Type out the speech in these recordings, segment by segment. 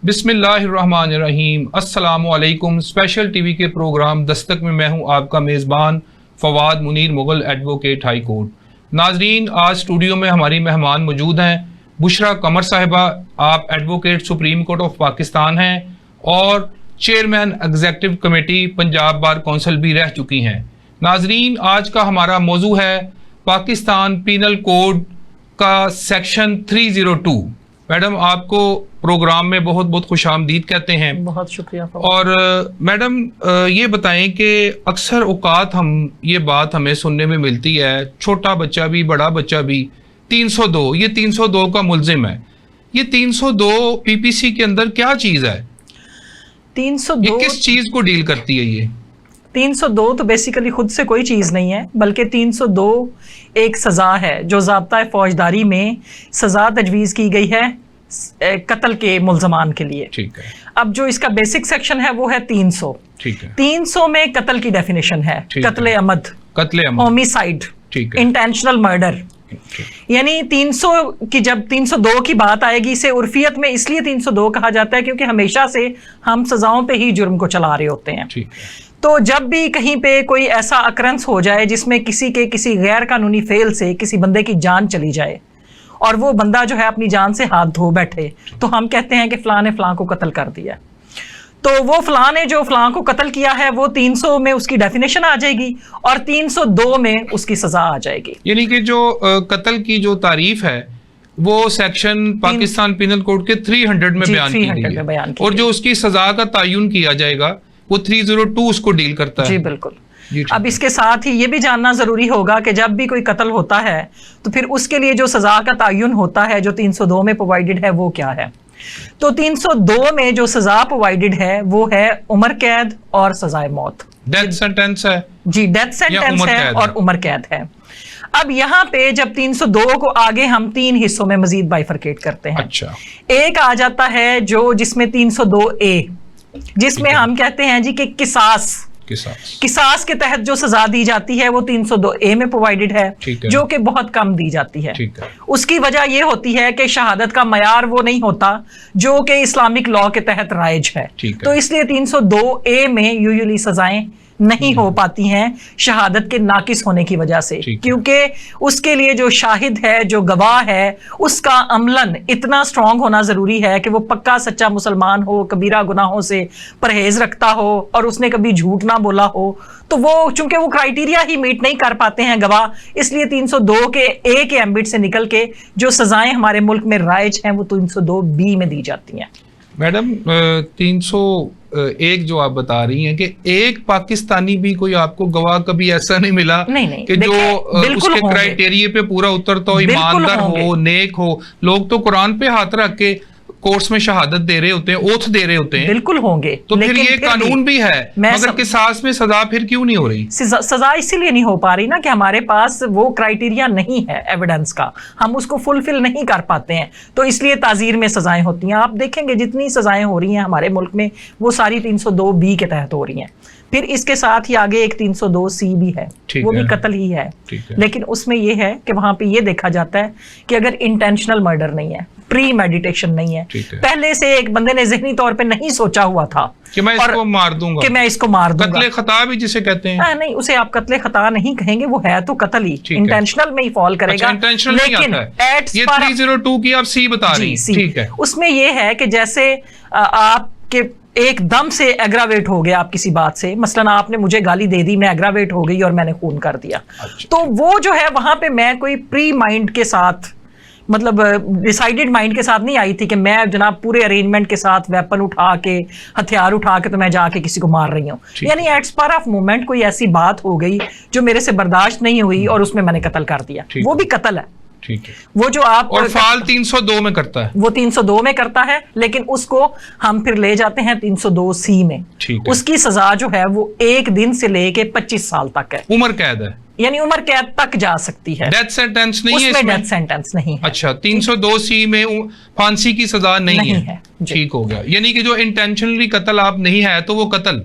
बिस्मिल्लाहिर्रहमानिर्रहीम। अस्सलामुअलैकुम। Special TV के प्रोग्राम दस्तक में मैं हूं आपका मेज़बान Fawad Munir Mughal, advocate high court. नाजरीन, आज स्टूडियो में हमारी मेहमान मौजूद हैं बुशरा कमर साहिबा। आप advocate supreme court of Pakistan हैं और chairman executive committee Punjab bar council भी रह चुकी हैं। नाजरीन, आज का हमारा मौजू है पाकिस्तान पीनल कोड का सेक्शन 302। मैडम, आपको प्रोग्राम में बहुत बहुत खुशामदीद कहते हैं। बहुत शुक्रिया। और मैडम, ये बताएं कि अक्सर औकात ये बात हमें सुनने में मिलती है, छोटा बच्चा भी बड़ा बच्चा भी 302, ये 302 का मुल्जिम है। ये 302 पीपीसी के अंदर क्या चीज़ है? 302 ये किस चीज़ को डील करती है? ये 302 तो बेसिकली खुद से कोई चीज़ नहीं है, बल्कि 302 एक सज़ा है जो ज़ाब्ता फौजदारी में सज़ा तजवीज़ की गई है कत्ल के मुल्ज़मान के लिए। ठीक है। अब जो इसका बेसिक सेक्शन है वो है 300। ठीक है। 300 में कत्ल की डेफिनेशन है, कत्ले अमद, होमिसाइड, इंटेंशनल मर्डर। यानी 300 की जब 302 की बात आएगी, इसे उर्फियत में इसलिए 302 कहा जाता है क्योंकि हमेशा से हम सजाओं पे ही जुर्म को चला रहे होते हैं। तो जब भी कहीं पे कोई ऐसा अकरेंस हो जाए जिसमें किसी गैर कानूनी फेल से किसी बंदे की जान चली जाए और वो बंदा जो है अपनी जान से हाथ धो बैठे, तो हम कहते हैं कि फलां ने फलां को कत्ल कर दिया। तो वो फलां ने जो फलां को कत्ल किया है वो 300 में उसकी डेफिनेशन आ जाएगी और 302 में उसकी सजा आ जाएगी। यानी कि जो कत्ल की जो तारीफ है वो सेक्शन पाकिस्तान पीनल कोड के 300 में बयान की गई है, और जो उसकी सजा का तयन किया जाएगा वो 302 उसको डील करता है। जी बिल्कुल। अब इसके साथ ही ये भी जानना जरूरी होगा कि जब भी कोई कत्ल होता है तो फिर उसके लिए जो सजा का तयन होता है जो 302 में प्रोवाइडेड है वो क्या है। तो 302 में जो सजा प्रोवाइडेड है वो है उम्र कैद और सजाए मौत। डेथ सेंटेंस है जी, डेथ सेंटेंस है और उम्र कैद है। अब यहाँ पे जब 302 को आगे हम 3 हिस्सों में मजीद बाइफरकेट करते हैं। अच्छा। एक आ जाता है जिसमें 302A, जिसमें हम कहते हैं जी कि किसास के तहत जो सजा दी जाती है वो 302A में प्रोवाइडेड है, जो कि बहुत कम दी जाती है। उसकी वजह ये होती है कि शहादत का मयार वो नहीं होता जो कि इस्लामिक लॉ के तहत राइज है। तो इसलिए 302A में यूजुअली सजाएं नहीं हो पाती हैं शहादत के नाकिस होने की वजह से, क्योंकि उसके लिए जो शाहिद है, जो गवाह है, उसका अमलन इतना स्ट्रांग होना जरूरी है कि वो पक्का सच्चा मुसलमान हो, कबीरा गुनाहों से परहेज रखता हो और उसने कभी झूठ ना बोला हो। तो वो चूंकि वो क्राइटेरिया ही मीट नहीं कर पाते हैं गवाह, इसलिए 302 के A के एम्बिट से निकल के जो सजाएं हमारे मुल्क में राइज हैं वो 302B में दी जाती हैं। मैडम, 301 जो आप बता रही हैं कि एक पाकिस्तानी भी कोई आपको गवाह कभी ऐसा नहीं मिला नहीं, कि जो उसके क्राइटेरिया पे पूरा उतरता हो, ईमानदार हो, नेक हो। लोग तो कुरान पे हाथ रख के कोर्स में शहादत दे रहे होते हैं, ओथ दे रहे होते हैं। बिल्कुल होंगे। तो फिर ये कानून भी है, मगर किसास में सजा फिर क्यों नहीं हो रही? सजा इसीलिए नहीं हो पा रही ना कि हमारे पास वो क्राइटेरिया नहीं है एविडेंस का, हम उसको फुलफिल नहीं कर पाते हैं, तो इसलिए ताजीर में सजाएं होती हैं। आप देखेंगे जितनी सजाएं हो रही हैं हमारे मुल्क में वो सारी 302B के तहत हो रही हैं। फिर इसके साथ ही आगे एक 302C भी है, वो भी कत्ल ही है, लेकिन उसमें ये है कि वहां पे ये देखा जाता है कि अगर इंटेंशनल मर्डर नहीं है, प्री मेडिटेशन नहीं है, पहले से एक बंदे ने ज़हनी तौर पे नहीं सोचा हुआ था कि मैं इसको मार दूंगा, कत्ले खता भी जिसे कहते हैं। नहीं, उसे आप कत्ले खता नहीं कहेंगे, वो है तो कत्ल ही, इंटेंशनल में ही फॉल करेगा। लेकिन ये 302 की आप C बता रही हैं, ठीक है। उसमें ये है कि जैसे आपके एकदम से एग्रावेट हो गया आप किसी बात से, मसलन आपने मुझे गाली दे दी, मैं एग्रावेट हो गई और मैंने खून कर दिया। तो वो जो है वहां पे मैं कोई प्री माइंड के साथ, मतलब डिसाइडेड माइंड के साथ नहीं आई थी कि मैं जनाब पूरे अरेंजमेंट के साथ वेपन उठा के, हथियार उठा के तो मैं जाके किसी को मार रही हूँ। यानी एट स्पार ऑफ मोमेंट कोई ऐसी बात हो गई जो मेरे से बर्दाश्त नहीं हुई और उसमें मैंने कत्ल कर दिया, वो भी कत्ल है। ठीक है। वो जो आप और फाल 302 में करता है, वो 302 में करता है, लेकिन उसको हम फिर ले जाते हैं 302C में। उसकी सजा जो है वो 1 दिन से लेके 25 साल तक है। उम्र कैद है, यानी उम्र कैद तक जा सकती है। डेथ सेंटेंस नहीं है इसमें, डेथ सेंटेंस नहीं है। अच्छा, 302C में फांसी की सजा नहीं है। ठीक हो गया। यानी कि जो इंटेंशनली कत्ल आप नहीं है तो वो कत्ल,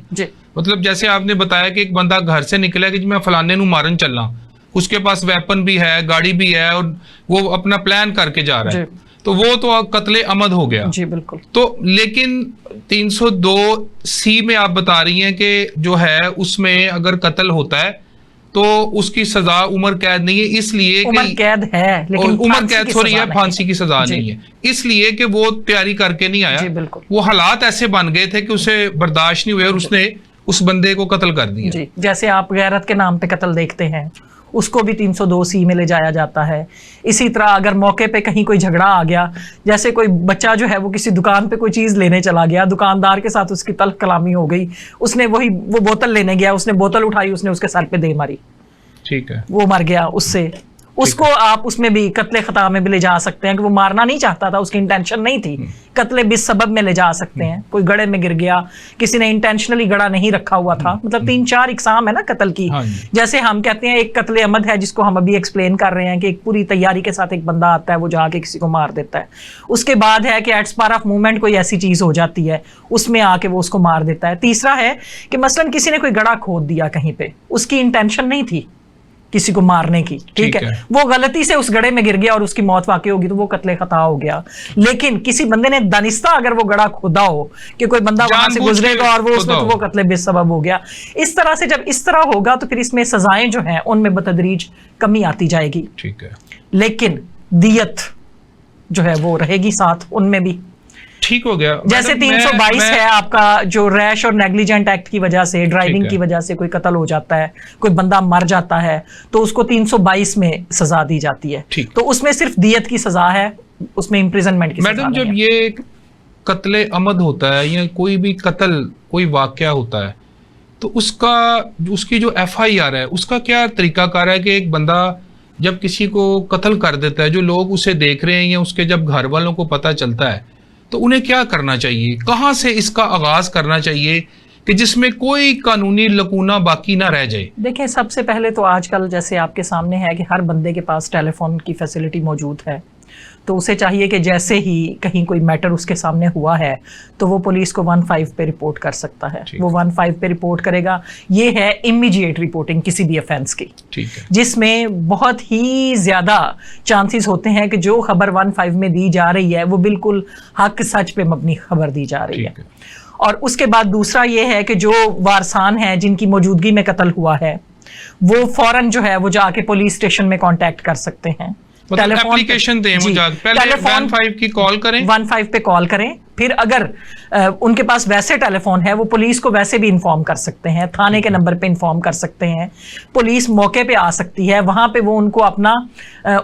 मतलब जैसे आपने बताया कि एक बंदा घर से निकला कि मैं फलाने नू मारन चलना, उसके पास वेपन भी है, गाड़ी भी है और वो अपना प्लान करके जा रहा है, तो वो तो कत्ले अमद हो गया। जी बिल्कुल। तो लेकिन 302C में आप बता रही हैं कि जो है उसमें अगर कत्ल होता है तो उसकी सजा उम्र कैद नहीं है, इसलिए उम्र कैद है लेकिन उम्र कैद सॉरी है, फांसी की सजा नहीं है, इसलिए कि वो तैयारी करके नहीं आया। जी बिल्कुल। वो हालात ऐसे बन गए थे कि उसे बर्दाश्त नहीं हुए और उसने उस बंदे को कत्ल कर दिया। जी, जैसे आप गैरत के नाम पे कत्ल देखते हैं, उसको भी 302C में ले जाया जाता है। इसी तरह अगर मौके पे कहीं कोई झगड़ा आ गया, जैसे कोई बच्चा जो है वो किसी दुकान पे कोई चीज लेने चला गया, दुकानदार के साथ उसकी तल्ख कलामी हो गई, उसने वो बोतल लेने गया, उसने बोतल उठाई, उसने उसके सर पे दे मारी, ठीक है, वो मर गया उससे, उसको आप उसमें भी कत्ले खता में भी ले जा सकते हैं कि वो मारना नहीं चाहता था, उसकी इंटेंशन नहीं थी, कत्ले बिस सबब में ले जा सकते हैं। कोई गड़े में गिर गया, किसी ने इंटेंशनली गड़ा नहीं रखा हुआ था, मतलब 3-4 इकसाम है ना कत्ल की। जैसे हम कहते हैं एक कत्ले अमद है जिसको हम अभी एक्सप्लेन कर रहे हैं कि एक पूरी तैयारी के साथ एक बंदा आता है, वो जाके किसी को मार देता है। उसके बाद है कि एट स्पार ऑफ मूवमेंट कोई ऐसी चीज हो जाती है, उसमें आके वो उसको मार देता है। तीसरा है कि मसलन किसी ने कोई गड़ा खोद दिया कहीं पे, उसकी इंटेंशन नहीं थी किसी को मारने की, ठीक है, वो गलती से उस गड्ढे में गिर गया और उसकी मौत वाकई होगी तो वो कत्ले खता हो गया। लेकिन किसी बंदे ने दानिस्ता अगर वो गड्ढा खोदा हो कि कोई बंदा वहां से गुजरेगा और वो उसमें, तो वो कत्ले बेसबब हो गया। इस तरह से जब इस तरह होगा तो फिर इसमें सजाएं जो हैं उनमें बतदरीज कमी आती जाएगी, ठीक है, लेकिन दियत जो है वो रहेगी साथ उनमें भी, ठीक हो गया। जैसे 322 है आपका, जो रैश और नेग्लिजेंट एक्ट की वजह से, ड्राइविंग की वजह से कोई कत्ल हो जाता है, कोई बंदा मर जाता है, तो उसको 322 में सजा दी जाती है, तो उसमें सिर्फ दियत की सजा है, उसमें इम्प्रिजनमेंट की सजा नहीं है। मैडम, जब ये कत्ले अमद होता है या कोई भी कत्ल कोई वाकया होता है तो उसकी जो FIR है उसका क्या तरीकाकार है कि एक बंदा जब किसी को कत्ल कर देता है, जो लोग उसे देख रहे हैं या उसके जब घर वालों को पता चलता है तो उन्हें क्या करना चाहिए, कहां से इसका आगाज करना चाहिए कि जिसमें कोई कानूनी लकूना बाकी ना रह जाए? देखिए, सबसे पहले तो आजकल जैसे आपके सामने है कि हर बंदे के पास टेलीफोन की फैसिलिटी मौजूद है, तो उसे चाहिए कि जैसे ही कहीं कोई मैटर उसके सामने हुआ है तो वो पुलिस को 15 पे रिपोर्ट कर सकता है। वो 15 पे रिपोर्ट करेगा। ये है इमीडिएट रिपोर्टिंग किसी भी ऑफेंस की, ठीक है, जिसमें बहुत ही ज्यादा चांसेस होते हैं कि जो खबर 15 में दी जा रही है वो बिल्कुल हक सच पे मबनी खबर दी जा रही है। और उसके बाद दूसरा ये है कि जो वारसान है जिनकी मौजूदगी में कत्ल हुआ है वो फौरन जो है वो जाके पुलिस स्टेशन में कांटेक्ट कर सकते हैं, टेलीफोन एप्लीकेशन दें, पहले 15 की कॉल करें, 15 पे कॉल करें। फिर अगर उनके पास वैसे टेलीफोन है वो पुलिस को वैसे भी इन्फॉर्म कर सकते हैं, थाने के नंबर पे इन्फॉर्म कर सकते हैं, पुलिस मौके पे आ सकती है, वहां पे वो उनको अपना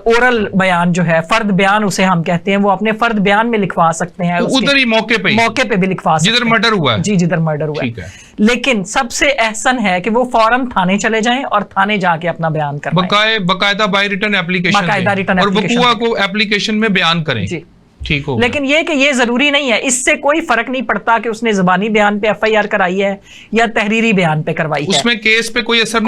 ओरल बयान जो है, फर्द बयान उसे हम कहते हैं, वो अपने फर्द बयान में लिखवा सकते हैं, उधर ही मौके पे भी लिखवा सकते हैं, जिधर मर्डर हुआ है। जी, जिधर मर्डर हुआ है। लेकिन सबसे एहसन है कि वो फौरन थाने चले जाएं और थाने जाके अपना बयान करवाएं, बाकायदा बाय रिटर्न एप्लीकेशन, बाकायदा रिटर्न और वकूआ को एप्लीकेशन में बयान करें, जी, ठीक हो। लेकिन ये कि ये जरूरी नहीं है, इससे कोई फर्क नहीं पड़ता कि उसने जुबानी बयान पे FIR कराई है या तहरीरी बयान पे करवाई है, उसमें केस पे कोई असर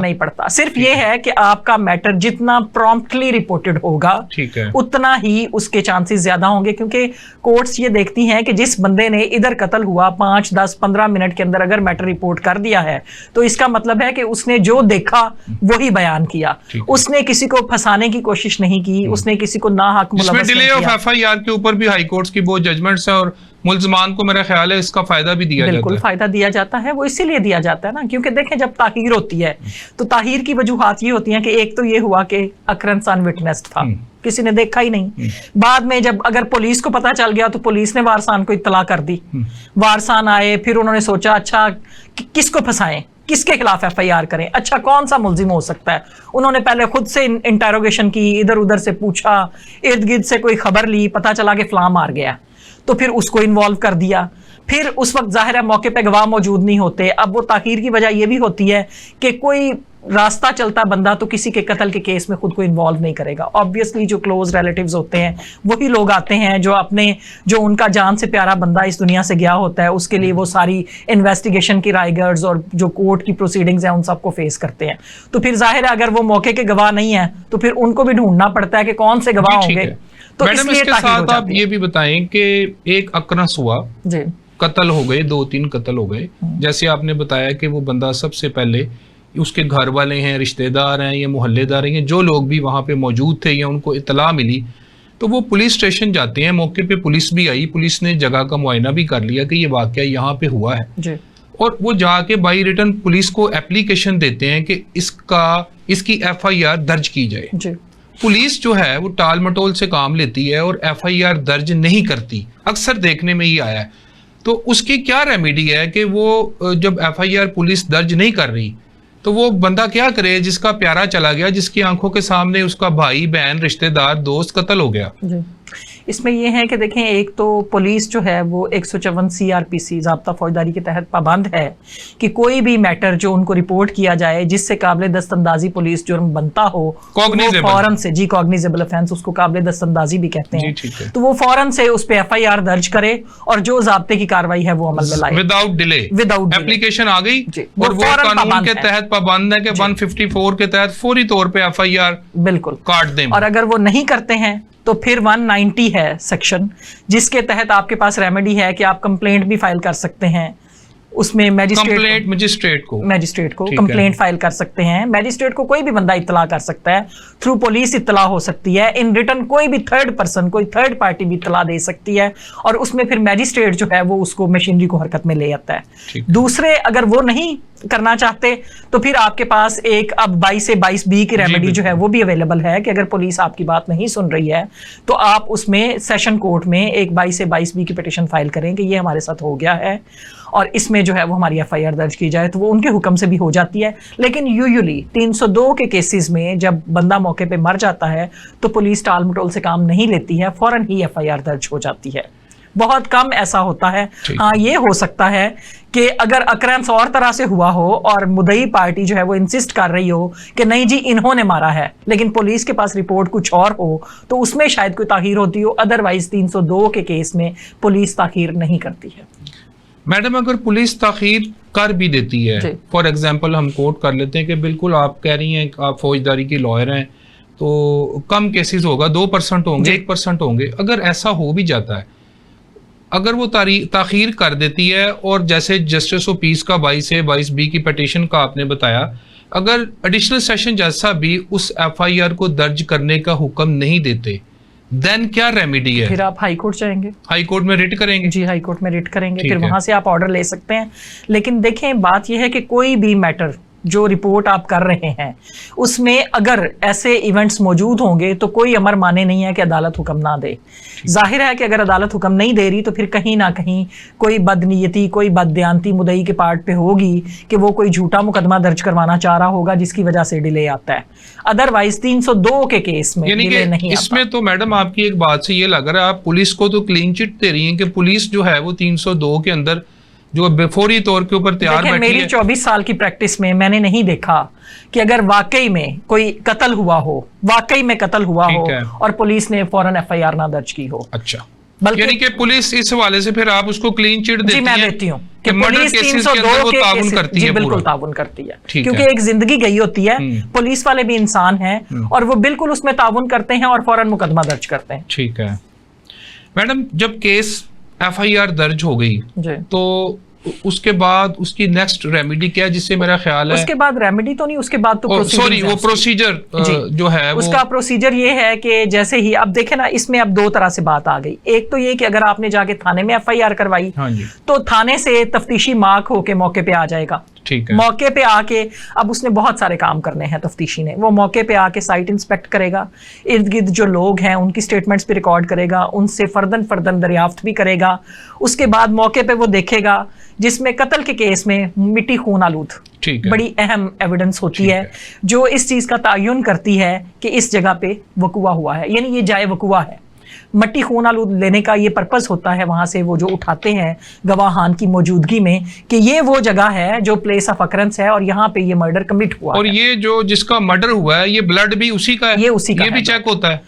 नहीं पड़ता। सिर्फ ये है कि आपका मैटर जितना प्रॉम्प्टली रिपोर्टेड होगा, ठीक है, उतना ही उसके चांसेस ज्यादा होंगे, क्योंकि कोर्ट्स ये देखती हैं कि जिस बंदे ने इधर कत्ल हुआ 5, 10, 15 मिनट के अंदर अगर मैटर रिपोर्ट कर दिया है तो इसका मतलब है कि उसने जो देखा वही बयान किया, उसने किसी को फंसाने की कोशिश नहीं की, उसने किसी को नाहक मुलव्वस नहीं किया। के ऊपर भी हाई कोर्ट्स की बहुत जजमेंट्स है और मुल्ज़मान को मेरा ख्याल है इसका फायदा भी दिया जाता है। बिल्कुल फायदा दिया जाता है, वो इसीलिए दिया जाता है ना, क्योंकि देखें जब ताहीर होती है तो ताहीर की वजूहात ये होती हैं कि एक तो ये हुआ कि अकरंस अनविटनेस्ड था, किसी ने देखा ही नहीं, बाद में जब अगर पुलिस को पता चल गया तो पुलिस ने वारसान को इत्तला कर दी, वारसान आए, फिर उन्होंने सोचा अच्छा किसको फंसाएं, किसके खिलाफ FIR करें, अच्छा कौन सा मुल्जिम हो सकता है। उन्होंने पहले खुद से इंटरोगेशन की, इधर उधर से पूछा, इर्द गिर्द से कोई खबर ली, पता चला कि फलां मार गया, तो फिर उसको इन्वॉल्व कर दिया। फिर उस वक्त जाहिर है मौके पे गवाह मौजूद नहीं होते। अब वो ताखीर की वजह यह भी होती है कि कोई रास्ता चलता बंदा तो किसी के कत्ल के केस में खुद को इन्वॉल्व नहीं करेगा। ऑब्वियसली जो क्लोज रिलेटिव्स होते हैं वही लोग आते हैं जो उनका जान से प्यारा बंदा इस दुनिया से गया होता है, उसके लिए वो सारी इन्वेस्टिगेशन की राइगर्स और जो कोर्ट की प्रोसीडिंग्स हैं उन सबको फेस करते हैं। तो फिर जाहिर है अगर वो मौके के गवाह नहीं है तो फिर उनको भी ढूंढना पड़ता है कि कौन से गवाह होंगे। तो मैडम इसके साथ आप ये भी बताएं कि एक अकरस हुआ जी, कत्ल हो गए, 2-3 कत्ल हो गए, जैसे आपने बताया कि वो बंदा सबसे पहले उसके घर वाले हैं, रिश्तेदार हैं या मोहल्लेदार हैं, जो लोग भी वहाँ पे मौजूद थे या उनको इत्तला मिली तो वो पुलिस स्टेशन जाते हैं, मौके पे पुलिस भी आई, पुलिस ने जगह का मुआयना भी कर लिया कि ये वाकया यहाँ पे हुआ है जी। और वो जाके बाई रिटर्न पुलिस को एप्लीकेशन देते हैं कि इसकी FIR दर्ज की जाए जी। पुलिस जो है वो टाल मटोल से काम लेती है और FIR दर्ज नहीं करती, अक्सर देखने में ही आया है। तो उसकी क्या रेमेडी है कि वो जब FIR पुलिस दर्ज नहीं कर रही तो वो बंदा क्या करे जिसका प्यारा चला गया, जिसकी आंखों के सामने उसका भाई बहन रिश्तेदार दोस्त कत्ल हो गया। इसमें ये है कि देखें, एक तो पुलिस जो है वो 154 CRPC ज़ाब्ता फौजदारी के तहत पाबंद है कि कोई भी मैटर जो उनको रिपोर्ट किया जाए जिससे काबिल दस्तंदाजी पुलिस जुर्म बनता हो, वो फौरन से जी कॉग्निजेबल ऑफेंस, उसको काबिल दस्तंदाजी भी कहते हैं, तो वो फौरन से उस पे FIR दर्ज करे और जो ज़ाब्ते की कार्रवाई है वो अमल में लाए विदाउट डिले। एप्लीकेशन आ गई और वो कानून के तहत पाबंद है कि 154 के तहत फौरी तौर पे FIR बिल्कुल काट दें। और अगर वो नहीं करते हैं तो फिर 190 है सेक्शन, जिसके तहत आपके पास रेमेडी है कि आप कंप्लेंट भी फाइल कर सकते हैं। उसमें मजिस्ट्रेट को कंप्लेंट फाइल कर सकते हैं। मजिस्ट्रेट को कोई भी बंदा इत्तला कर सकता है, थ्रू पुलिस इत्तला हो सकती है, इन रिटर्न कोई भी थर्ड पर्सन, कोई थर्ड पार्टी भी इत्तला दे सकती है और उसमें फिर मजिस्ट्रेट जो है वो उसको मशीनरी को हरकत में ले आता है। दूसरे अगर वो नहीं करना चाहते तो फिर आपके पास एक अब 22 से 22B की रेमेडी जो है वो भी अवेलेबल है कि अगर पुलिस आपकी बात नहीं सुन रही है तो आप उसमें सेशन कोर्ट में एक 22 से 22B की पिटीशन फाइल करें कि ये हमारे साथ हो गया है और इसमें जो है वो हमारी FIR दर्ज की जाए, तो वो उनके हुक्म से भी हो जाती है। लेकिन यूजुअली 302 के केसेस में जब बंदा मौके पे मर जाता है तो पुलिस टाल मटोल से काम नहीं लेती है, फौरन ही FIR दर्ज हो जाती है। बहुत कम ऐसा होता है। हाँ, ये हो सकता है कि अगर अकरेंस और तरह से हुआ हो और मुद्दई पार्टी जो है वो इंसिस्ट कर रही हो कि नहीं जी इन्होंने मारा है, लेकिन पुलिस के पास रिपोर्ट कुछ और हो, तो उसमें शायद कोई ताखीर होती हो। अदरवाइज 302 के केस में पुलिस ताखीर नहीं करती है। मैडम, अगर पुलिस ताखीर कर भी देती है, फॉर एग्जांपल हम कोट कर लेते हैं कि बिल्कुल आप कह रही हैं आप फौजदारी की लॉयर हैं तो कम केसेस होगा, 2% होंगे, 1% होंगे, अगर ऐसा हो भी जाता है, अगर वो ताखीर कर देती है और जैसे जस्टिस ऑफ पीस का 22 से 22B की पिटीशन का आपने बताया, अगर एडिशनल सेशन जज साहब भी उस FIR को दर्ज करने का हुक्म नहीं देते, देन क्या रेमेडी है? फिर आप हाई कोर्ट जाएंगे, हाई कोर्ट में रिट करेंगे। जी, हाई कोर्ट में रिट करेंगे, फिर वहां से आप ऑर्डर ले सकते हैं। लेकिन देखें, बात यह है कि कोई भी मैटर जो रिपोर्ट आप कर रहे हैं उसमें अगर ऐसे इवेंट्स मौजूद होंगे तो कोई अमर माने नहीं है कि अदालत हुक्म ना दे। जाहिर है कि अगर अदालत हुक्म नहीं दे रही तो फिर कहीं ना कहीं कोई बदनीयती, कोई बददयांती मुद्दई के पार्ट पे होगी कि वो कोई झूठा मुकदमा दर्ज करवाना चाह रहा होगा जिसकी वजह से डिले आता है। अदरवाइज 302 के केस में डिले नहीं आता। इसमें तो मैडम आपकी एक बात से ये लग रहा है आप पुलिस को तो क्लीन चिट दे रही हैं कि पुलिस जो है वो 302 के अंदर जो फौरी तौर के ऊपर तैयार बैठी है। मेरी 24 साल की प्रैक्टिस में मैंने नहीं देखा कि अगर वाकई में कोई कत्ल हुआ हो, वाकई में कत्ल हुआ हो और पुलिस ने फौरन FIR ना दर्ज की हो। अच्छा, यानी कि पुलिस इस हवाले से फिर आप उसको क्लीन चिट देती हैं? जी, मैं देती हूँ कि पुलिस 302 के ताउन करती है, बिल्कुल ताउन करती है, क्योंकि एक जिंदगी गई होती है, पुलिस वाले भी इंसान हैं और वो बिल्कुल उसमें ताउन करते हैं और फौरन मुकदमा दर्ज करते हैं। ठीक है मैडम, जब केस FIR दर्ज हो गई तो उसके बाद उसकी नेक्स्ट रेमेडी क्या है, जिससे मेरा ख्याल है उसके बाद रेमेडी तो नहीं, उसके बाद तो वो प्रोसीजर जो है उसका प्रोसीजर ये है कि जैसे ही अब देखें ना, इसमें अब 2 तरह से बात आ गई। एक तो ये कि अगर आपने जाके थाने में FIR करवाई तो थाने से तफ्तीशी मार्क होके मौके पे आ जाएगा। ठीक है, मौके पे आके अब उसने बहुत सारे काम करने हैं तफ्तीशी ने। वो मौके पे आके साइट इंस्पेक्ट करेगा, इर्द गिर्द जो लोग हैं उनकी स्टेटमेंट्स भी रिकॉर्ड करेगा, उनसे फर्दन दरियाफ्त भी करेगा। उसके बाद मौके पे वो देखेगा जिसमें कत्ल के केस में मिट्टी खून आलूद बड़ी अहम एविडेंस होती है जो इस चीज का तयन करती है कि इस जगह पे वकुआ हुआ है, यानी ये जाए वकुआ है। मट्टी खून आलूद लेने का ये पर्पस होता है वहां से वो जो उठाते हैं गवाहान की मौजूदगी में कि ये वो जगह है जो प्लेस ऑफ अकरेंस है और यहाँ पे ये मर्डर कमिट हुआ और ये जो जिसका मर्डर हुआ है ये ब्लड भी उसी का है, ये उसी का ये भी चेक होता है?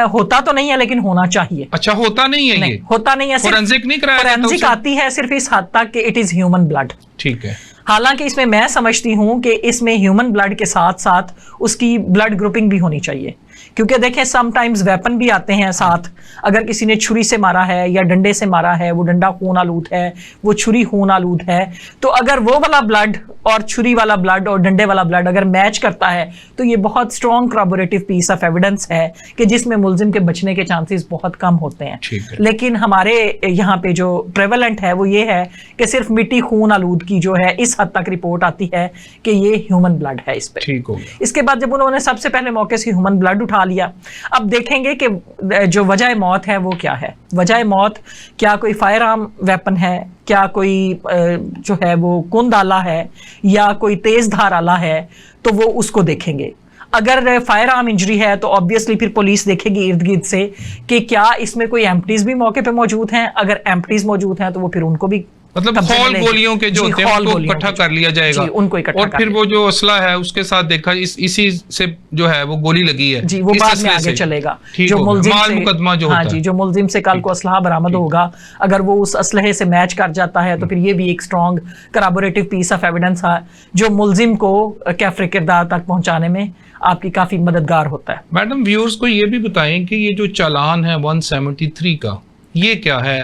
होता तो नहीं है लेकिन होना चाहिए। अच्छा, होता नहीं है? ये होता नहीं है, फोरेंसिक नहीं कराया जाता? फोरेंसिक आती है सिर्फ इस हद तक कि इट इज ह्यूमन ब्लड। ठीक है, हालांकि इसमें मैं समझती हूं कि इसमें ह्यूमन ब्लड के साथ साथ उसकी ब्लड ग्रुपिंग भी होनी चाहिए, क्योंकि देखें समटाइम्स वेपन भी आते हैं साथ, अगर किसी ने छुरी से मारा है या डंडे से मारा है, वो डंडा खून आलूद है, वो छुरी खून आलूद है, तो अगर वो वाला ब्लड और छुरी वाला ब्लड और डंडे वाला ब्लड अगर मैच करता है तो ये बहुत स्ट्रॉन्ग करबोरेटिव पीस ऑफ एविडेंस है कि जिसमें मुलजिम के बचने के चांसेस बहुत कम होते हैं। लेकिन हमारे यहाँ पे जो प्रेवलेंट है वो ये है कि सिर्फ मिट्टी खून आलूद की जो है इस हद तक रिपोर्ट आती है कि ये ह्यूमन ब्लड है इस पे। ठीक हो गया। इसके बाद जब उन्होंने सबसे पहले मौके से ह्यूमन ब्लड उठा लिया, अब देखेंगे कि जो वजह मौत है वो क्या है। वजह मौत क्या कोई फायर आर्म वेपन है, क्या कोई जो है वो कुंद आला है या कोई तेज धार आला है, तो वो उसको देखेंगे। अगर फायर आर्म इंजरी है तो ऑब्वियसली फिर पुलिस देखेगी इर्द गिर्द से कि क्या इसमें कोई एम्प्टीज भी मौके पे मौजूद हैं। अगर एम्प्टीज मौजूद हैं तो वो फिर उनको भी मतलब खौल गोलियों के जो होते हैं उनको इकट्ठा कर लिया जाएगा, उनको इकट्ठा और फिर वो जो असला है उसके साथ देखा इसी से जो है वो गोली लगी है जी, वो बाद में आगे चलेगा। जो मुकदमा जो होता है, जो मुलजिम से कल को असलहा बरामद होगा, अगर वो उस असलहे से मैच कर जाता है तो फिर ये भी एक स्ट्रॉन्ग करबोरेटिव पीस ऑफ एविडेंस है जो मुलजिम को कैफरे किरदार तक पहुंचाने में आपकी काफी मददगार होता है। मैडम व्यूअर्स को ये भी बताएं कि ये जो चालान है 173 का, ये क्या है?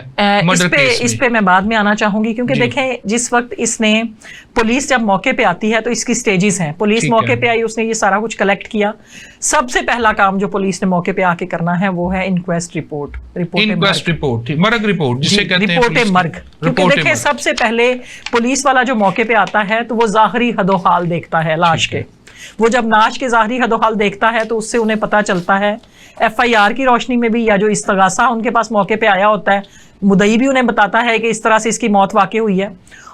इस पे मैं बाद में आना चाहूंगी, क्योंकि देखें जिस वक्त इसने पुलिस जब मौके पे आती है तो इसकी स्टेजेस हैं। पुलिस मौके पे आई, उसने ये सारा कुछ कलेक्ट किया। सबसे पहला काम जो पुलिस ने मौके पे आके करना है वो है इंक्वेस्ट रिपोर्ट, मर्ग रिपोर्ट जिसे कहते हैं, रिपोर्ट मर्ग। क्योंकि देखें सबसे पहले पुलिस वाला जो मौके पे आता है तो वो ज़ाहरी हदोहाल देखता है लाश के। वो जब नाश के ज़ाहरी हदोहाल देखता है तो उससे उन्हें पता चलता है, FIR की रोशनी में भी, या जो इस्तगासा उनके पास मौके पे आया होता है, मुदई भी उन्हें बताता है कि इस तरह से इसकी मौत वाक़ई हुई है,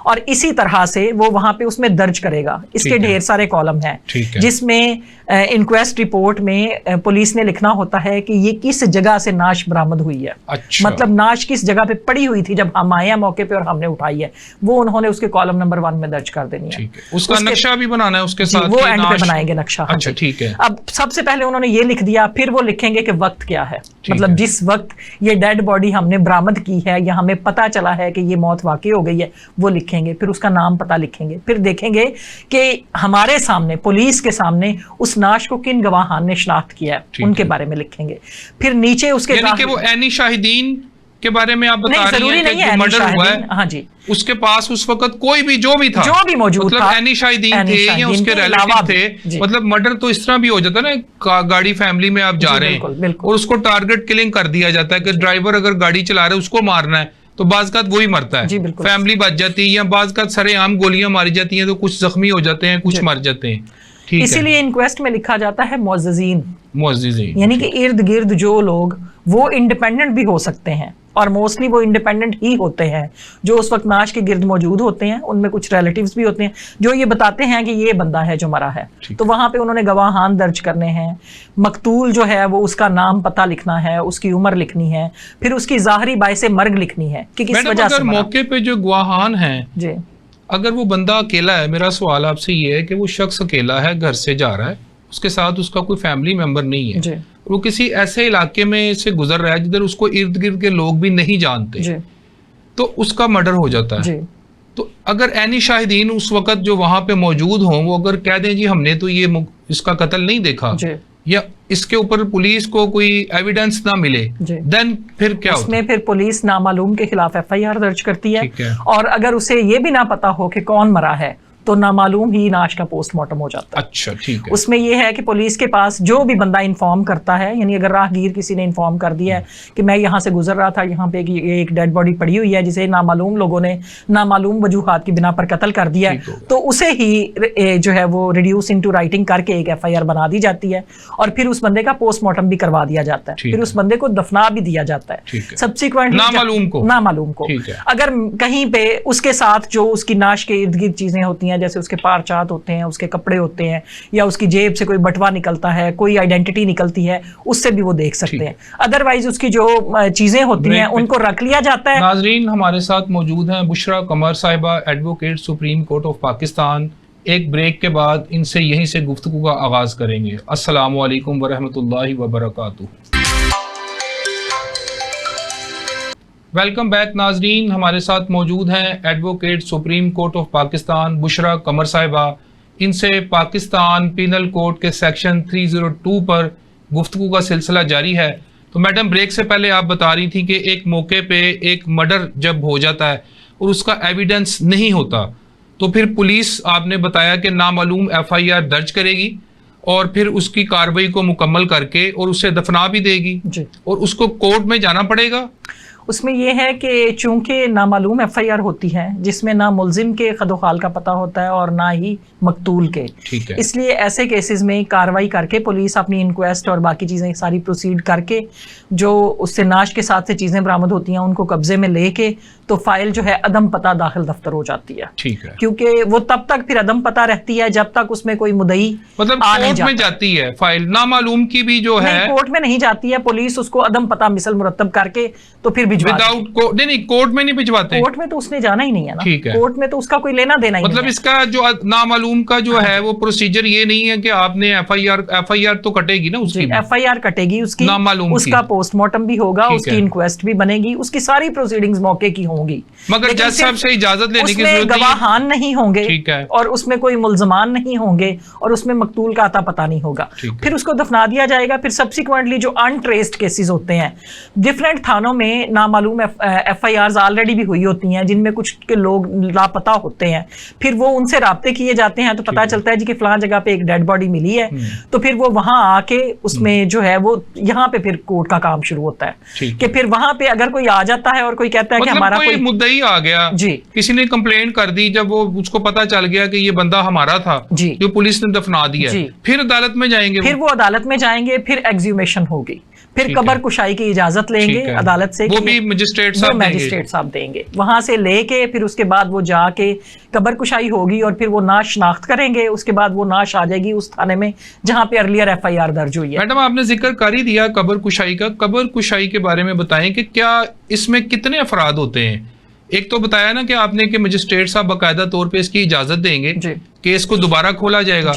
और इसी तरह से वो वहां पे उसमें दर्ज करेगा। इसके ढेर सारे कॉलम हैं जिसमें इंक्वेस्ट रिपोर्ट में पुलिस ने लिखना होता है कि ये किस जगह से नाश बरामद हुई है। अच्छा। मतलब नाश किस जगह पे पड़ी हुई थी जब हम आए हैं मौके पे और हमने उठाई है, वो उन्होंने उसके कॉलम नंबर 1 में दर्ज कर देनी है। उसका नक्शा भी बनाना है उसके साथ, वो एंड पे बनाएंगे नक्शा। अच्छा ठीक है। अब सबसे पहले उन्होंने ये लिख दिया, फिर वो लिखेंगे कि वक्त क्या है, मतलब जिस वक्त ये डेड बॉडी हमने बरामद की है या हमें पता चला है कि ये मौत वाकई हो गई है, वो लिखेंगे। फिर उसका नाम पता लिखेंगे। फिर देखेंगे कि हमारे सामने, पुलिस के सामने, उस नाश को किन गवाहान ने शनाख्त किया है, उनके बारे में लिखेंगे। फिर नीचे उसके यानी कि वो ऐनी शाहिदीन के बारे में आप बता रही हैं कि जो मर्डर हुआ है, हाँ जी, उसके पास उस वक्त कोई भी जो भी था, जो भी मौजूद मतलब था, ऐनी शाहिदीन थे या उसके रिलेटिव थे। मतलब मर्डर तो इस तरह भी हो जाता है ना, गाड़ी फैमिली में आप जा रहे हैं और उसको टारगेट किलिंग कर दिया जाता है कि ड्राइवर अगर गाड़ी चला रहे उसको मारना है तो बाज़ वही मरता है, फैमिली बच जाती है, या बाज़ सरेआम गोलियां मारी जाती हैं तो कुछ जख्मी हो जाते हैं, कुछ मर जाते हैं। इसीलिए इंक्वेस्ट में लिखा जाता है मुअज़्ज़िज़ीन, यानी कि इर्द गिर्द जो लोग वो इंडिपेंडेंट भी हो सकते हैं, और मोस्टली वो इंडिपेंडेंट ही होते हैं जो उस वक्त नाश के गिर्द मौजूद होते हैं। उनमें कुछ रिलेटिव्स भी होते हैं जो ये बताते हैं कि ये बंदा है जो मरा है, तो वहां पे उन्होंने गवाहान दर्ज करने हैं। मकतूल जो है वो उसका नाम पता लिखना है, उसकी उम्र लिखनी है, फिर उसकी ज़ाहरी बायसे मर्ग लिखनी है कि किस वजह से। मौके पे जो गवाहान हैं जी, अगर वो बंदा अकेला है, मेरा सवाल आपसे ये है कि वो शख्स अकेला है, घर से जा रहा है, उसके साथ उसका कोई फैमिली मेंबर नहीं है, वो किसी ऐसे इलाके में से गुजर रहा है जिधर उसको इर्द गिर्द के लोग भी नहीं जानते, तो उसका मर्डर हो जाता है। तो अगर ऐनी शाहिदीन उस वक्त जो वहां पे मौजूद हों, वो अगर कह दें जी हमने तो ये इसका कत्ल नहीं देखा, या इसके ऊपर पुलिस को कोई एविडेंस ना मिले, देन फिर क्या होता है? उसमें फिर पुलिस नामालूम के खिलाफ FIR दर्ज करती है, और अगर उसे ये भी ना पता हो कि कौन मरा है तो नामालूम ही नाश का पोस्टमार्टम हो जाता है। अच्छा ठीक है। उसमें यह है कि पुलिस के पास जो भी बंदा इन्फॉर्म करता है, यानी अगर राहगीर किसी ने इन्फॉर्म कर दिया है कि मैं यहाँ से गुजर रहा था, यहाँ पे एक डेड बॉडी पड़ी हुई है जिसे नामालूम लोगों ने नामालूम वजूहात की बिना पर कत्ल कर दिया है, तो उसे ही जो है वो रिड्यूस इनटू राइटिंग करके एक FIR बना दी जाती है, और फिर उस बंदे का पोस्टमार्टम भी करवा दिया जाता है, फिर उस बंदे को दफना भी दिया जाता है सब्सिक्वेंट नामालूम को। अगर कहीं पे उसके साथ जो उसकी नाश के इर्द गिर्द चीजें होती हैं, जैसे उसके पारचात होते हैं, उसके कपड़े होते हैं, या उसकी जेब से कोई बटवा निकलता है, कोई आइडेंटिटी निकलती है, उससे भी वो देख सकते हैं। अदरवाइज उसकी जो चीजें होती हैं उनको रख लिया जाता है। नाजरीन हमारे साथ मौजूद हैं बुशरा कमर साहिबा, advocate supreme court of Pakistan. एक ब्रेक के बाद इनसे यहीं से गुफ्तगू का आगाज करेंगे। अस्सलामु अलैकुम वरहमतुल्लाहि वबरकातुहू। वेलकम बैक नाजरीन, हमारे साथ मौजूद हैं advocate supreme court of Pakistan Bushra Qamar साहिबा। इनसे पाकिस्तान पीनल कोड के सेक्शन 302 पर गुफ्तगू का सिलसिला जारी है। तो मैडम, ब्रेक से पहले आप बता रही थी कि एक मौके पे एक मर्डर जब हो जाता है और उसका एविडेंस नहीं होता, तो फिर पुलिस, आपने बताया कि नामालूम FIR दर्ज करेगी और फिर उसकी कार्रवाई को मुकम्मल करके और उसे दफना भी देगी और उसको कोर्ट में जाना पड़ेगा। उसमें यह है कि चूंकि नामालूम FIR होती है जिसमें ना मुलजिम के खदोखाल का पता होता है और ना ही मकतूल के, ठीक है, इसलिए ऐसे केसेस में कार्रवाई करके पुलिस अपनी इंक्वेस्ट और बाकी चीज़ें सारी प्रोसीड करके जो उससे नाश के साथ से चीज़ें बरामद होती हैं उनको कब्जे में लेके तो फाइल जो है अदम पता दाखिल दफ्तर हो जाती है। ठीक है, क्योंकि वो तब तक फिर अदम पता रहती है जब तक उसमें कोई मुद्दई मतलब कोर्ट में जाती है फाइल, नामालूम की भी जो है कोर्ट में नहीं जाती है, पुलिस उसको अदम पता मिसल मुरतब करके तो फिर विदाउट नहीं, कोर्ट में नहीं भिजवाते। कोर्ट में तो उसने जाना ही नहीं है ना। ठीक है, कोर्ट में तो उसका कोई लेना देना ही मतलब नहीं इसका जो नामालूम का जो है वो प्रोसीजर ये नहीं है कि आपने FIR तो कटेगी ना उसकी, FIR कटेगी उसकी, नामालूम उसका पोस्टमार्टम भी होगा, उसकी इंक्वेस्ट भी बनेगी, उसकी सारी प्रोसीडिंग्स मौके की होंगी, मगर जज साहब से इजाजत लेने की जरूरत नहीं, गवाहान नहीं होंगे, ठीक है, और उसमें कोई मुल्जमान नहीं होंगे और उसमें मकतूल का आता पता नहीं होगा, फिर उसको दफना दिया जाएगा। फिर सब्सिक्वेंटली जो अनट्रेस्ड केसेस होते हैं डिफरेंट थानों में नामालूम FIRs ऑलरेडी भी हुई होती हैं जिनमें कुछ के लोग लापता होते हैं, फिर वो उनसे राब्ते किए जाते हैं तो पता चलता है जी कि फलां जगह पे एक डेड बॉडी मिली है, तो फिर वो वहां आके उसमें जो है वो यहाँ पे फिर कोर्ट का काम शुरू होता है कि फिर वहां पे अगर कोई आ जाता है और कोई कहता है कि हमारा कोई मुद्दई आ गया जी, किसी ने कंप्लेंट कर दी, जब वो उसको पता चल गया कि ये बंदा हमारा था जी, जो पुलिस ने दफना दिया, फिर अदालत में जाएंगे, फिर वो अदालत में जाएंगे, फिर एक्सह्यूमेशन होगी, फिर कब्र कुशाई की इजाजत लेंगे अदालत से, वो भी मजिस्ट्रेट साहब देंगे, वहां से लेके फिर उसके बाद वो जाके कब्र कुशाई होगी और फिर वो नाश शनाख्त करेंगे, उसके बाद वो नाश आ जाएगी उस थाने में जहां पे अर्लियर FIR दर्ज हुई है। मैडम, आपने जिक्र कर ही दिया कब्र कुशाई का, कब्र कुशाई के बारे में बताएं कि क्या इसमें कितने अफराद होते हैं? एक तो बताया ना कि आपने कि मजिस्ट्रेट साहब बाकायदा तौर पे इसकी इजाजत देंगे, केस को दोबारा खोला जाएगा,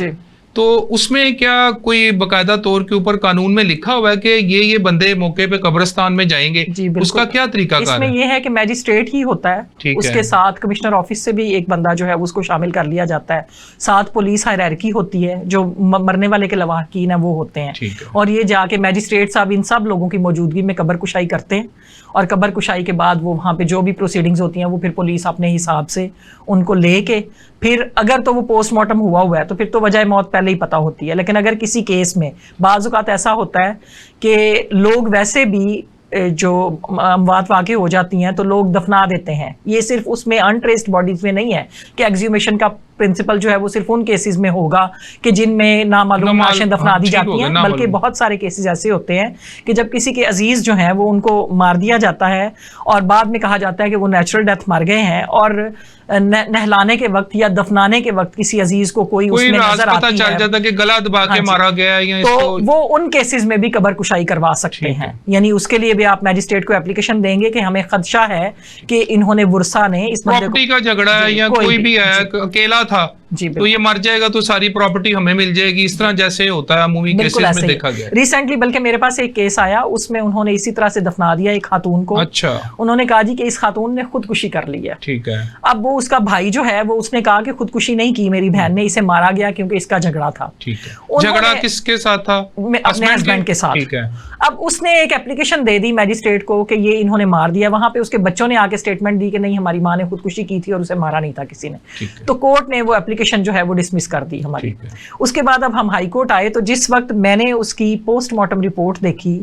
तो उसमें क्या कोई बाकायदा तौर के ऊपर कानून में लिखा हुआ है कि ये बंदे मौके पे कब्रिस्तान में जाएंगे? उसका क्या तरीका है? इसमें ये है कि मैजिस्ट्रेट ही होता है, उसके साथ कमिश्नर ऑफिस से भी एक बंदा जो है उसको शामिल कर लिया जाता है, साथ पुलिस हायरार्की होती है, जो मरने वाले के लवाहकीन है वो होते हैं, और ये जाके मैजिस्ट्रेट साहब इन सब लोगों की मौजूदगी में कब्र कुशाई करते हैं, और कब्र कुशाई के बाद वो वहाँ पे जो भी प्रोसीडिंग्स होती हैं वो फिर पुलिस अपने हिसाब से उनको लेके फिर अगर तो वो पोस्टमार्टम हुआ है तो फिर तो वजह मौत पहले ही पता होती है, लेकिन अगर किसी केस में बाज़ औक़ात ऐसा होता है कि लोग वैसे भी जो अमवात वाक़ई हो जाती हैं तो लोग दफना देते हैं, ये सिर्फ उसमें अनट्रेस्ड बॉडीज में नहीं है कि एक्सह्यूमेशन का प्रिंसिपल जो है वो सिर्फ उन केसेस में होगा कि जिनमें नामालूम लाशें दफना दी जाती हैं, बल्कि बहुत सारे केसेस ऐसे होते हैं कि जब किसी के अजीज जो हैं वो उनको मार दिया जाता है और बाद में कहा जाता है कि वो नेचुरल डेथ मर गए हैं, और नहलाने के वक्त या दफनाने के वक्त किसी अजीज को कोई उसमें नजर आती है, जाता कि गला दबा के मारा गया है, या तो वो उन केसेस में भी कब्र कुशाई करवा सकते हैं। यानी उसके लिए भी आप मैजिस्ट्रेट को एप्लीकेशन देंगे कि हमें खदशा है कि इन्होंने वुरसा ने इस प्रॉपर्टी का झगड़ा है या कोई भी है, अकेला था तो ये मर जाएगा तो सारी प्रॉपर्टी हमें मिल जाएगी, इस तरह जैसे होता है मूवी केसेस में देखा गया। रिसेंटली बल्कि मेरे पास एक केस आया, उसमें उन्होंने इसी तरह से दफना दिया एक खातून को। अच्छा। उन्होंने कहा जी कि इस खातून ने खुदकुशी कर ली है। ठीक है। अब वो उसका भाई जो है वो उसने कहा कि खुदकुशी नहीं की मेरी बहन ने, इसे मारा गया क्योंकि इसका झगड़ा था। ठीक है। झगड़ा किसके साथ था? अपने हस्बैंड के साथ। ठीक है। अब उसने एक एप्लीकेशन दे दी मैजिस्ट्रेट को कि ये इन्होंने मार दिया, वहां पे उसके बच्चों ने आके स्टेटमेंट दी कि नहीं हमारी माँ ने खुदकुशी की थी और उसे मारा नहीं था किसी ने। तो कोर्ट ने वो एप्लीकेशन जो है वो डिसमिस कर दी हमारी। उसके बाद अब हम हाई कोर्ट आए, तो जिस वक्त मैंने उसकी पोस्टमार्टम रिपोर्ट देखी